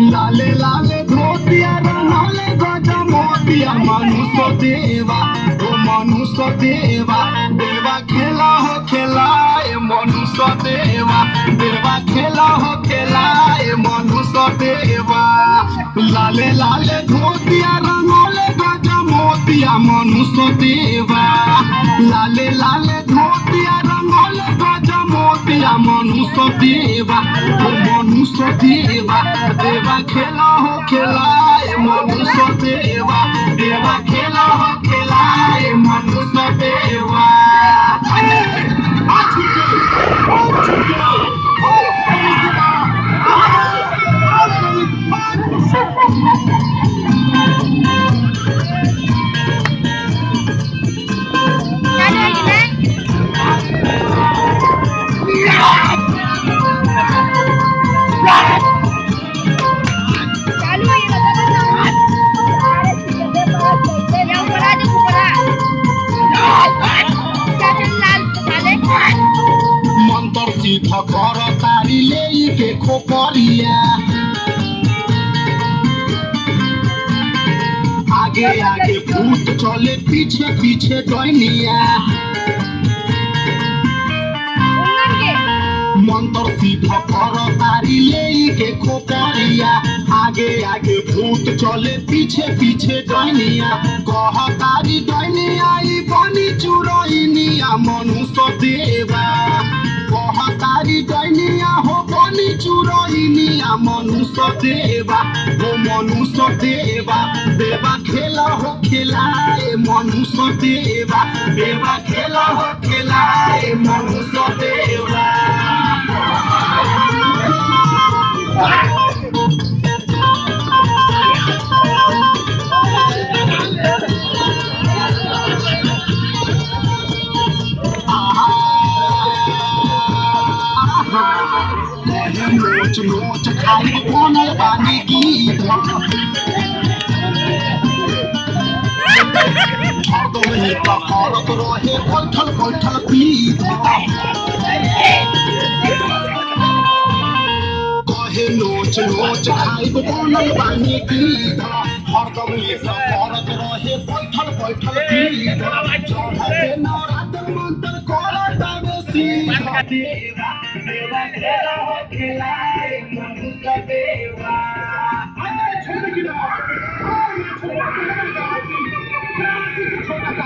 लाले लाले धोतिया रंगाले गजा मोतिया मनुष्य देवा ओ मनुष्य देवा देवा खेला हो खेला ए मनुष्य देवा देवा खेला हो खेला ए मनुष्य देवा लाले लाले धोतिया रंगाले गजा मोतिया मनुष्य देवा लाले लाले धोतिया रंगाले गजा मोतिया मनुष्य देवा ओ मनुष्य देवा देवा खेला हो खेला ए मनुष्य देवा देवा खेला हो खेला ए मनुष्य देवा मंत्र सीधा कर तारी ले के खोपरिया आगे आगे भूत चले पीछे पीछे डैनिया मंत्र सीधा कर तारी ले के खोपरिया आगे आगे भूत चले पीछे पीछे डैनिया कह तारी डैनिया ई बनी चुरैनिया मनुष्य देवा कह तारी डैनिया हो बनी चुरैनिया मनुष्य देवा हो मनुष्य देवा देवा खेला हो खेला ए मनुष्य देवा देवा खेला हो खेला ए मनुष्य देवा नोच नोच खाई बनल बानी गीत हरदम करत रहे बैठल बैठल पीत कहे नोच नोच खाई बनल बानी गीत हरदम करत रहे बैठल बैठल पीत नवरात्र मंत्र करत देवा देवा खेला हो खेला ए मनुष्य देवा छोटा